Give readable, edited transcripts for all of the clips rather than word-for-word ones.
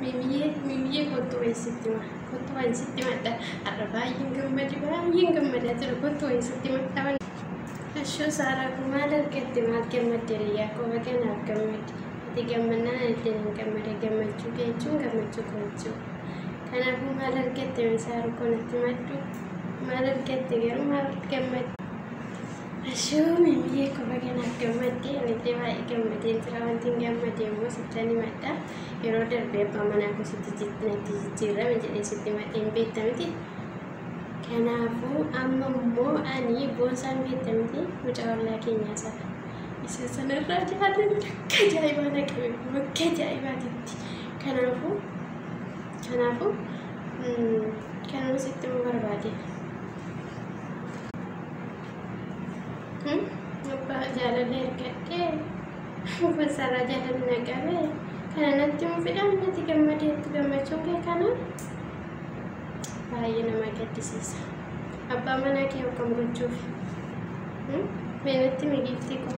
Mimi kottu way sitti madda araba yin gammada jiru kottu way sitti madda asho sara kumala kette mal gammadde ya ko bagana gammadi ati gammanna ati gammade gammachu kochu kana kumala kette saru konatti maddu mal kette garu mal gammadi asho mimi ko bagana gammadi ati way gammade trawanti gammade mo sittani madda yero darbe pamana ko sitti jira menjadi sitti madin betamiti kanafu ammo ani bosan betamiti mujawalla kenya sa isa sanarra jalan kajaibana kajaibati kanafu kanafu sitti barbade apa jalan erkate besar jalan nagawe kana nanti mo fidan nanti gammade gammachu ke kana bayi nama gadisisa abba mana ke kam gochuuf menatti migifti ko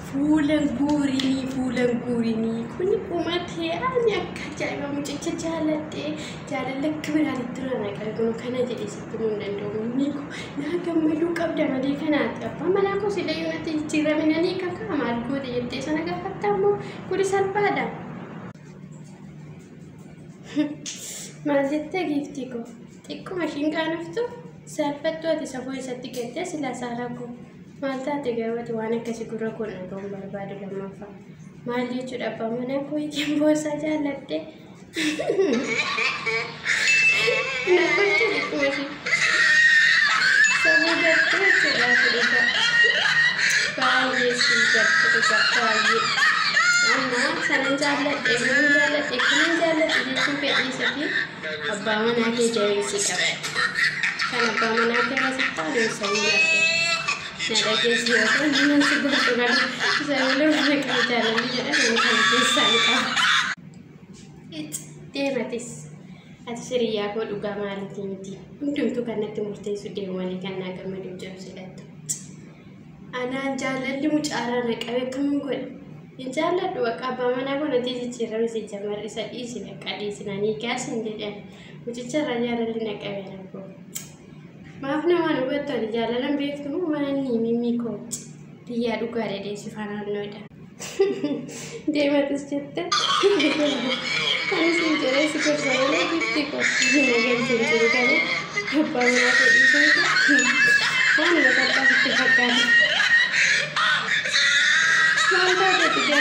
fulan gurini kuni umate ani akka jaiba mucicha jalalle kibira litrana qalgono kana jedhe sittumu ndando niko na gammadu qabda made kana abba mana ko sidayunati jiraminani kaka amal ko de yette sana gafattamo kuri salpada Mazette giftiko. Tikko machine kanaftu salfattu ati safo isatti kette sila sarako. Malta ati gawati wana kasi gurra konna don barbadu lammafa. Mal jechuudha abba mana ko ikin bosa jaalatte. Nafatti tikko machine. Sabu gatte jechuudha kulika. Baay'ee si gatte baay'ee. Amma sanan jaalatte kun jaalatte jechuun fedhii isaati. Abba mana ke jabeessi qabe. Kan abba mana ke rasitta deessanii latte. Nada keessa yoo ta'u nan si gurguran isaanii lama kan jaalalli jedhan kan keessaan qaba. Deematis ati siriyyaa koo dhugaa maalitii miti. Hundumtuu kanatti murteessu deemu malee kan naa gammaduu jiru silattu. Anaan jaalalli mucaaraa na qabe akkamiin godhe. Injaaladhu bakka abbaa manaa kun ati jijjiirame si jamarri isa dhiisine akka dhiisinanii gaasin jedhan mucicharra jaalalli na qabe nabbo. Maaf namaan hubattoon jaalalan beektu maanni mimmi koochi biyyaa dhugaa dheedheessi fanaannoodha. Deematis jette anis hin jedhee si gorsalee gifti koochi nagalchi hin jiru galee abbaa manaa koo dhiisuu waan na salphaa sitti fakkaata. Mantap ya,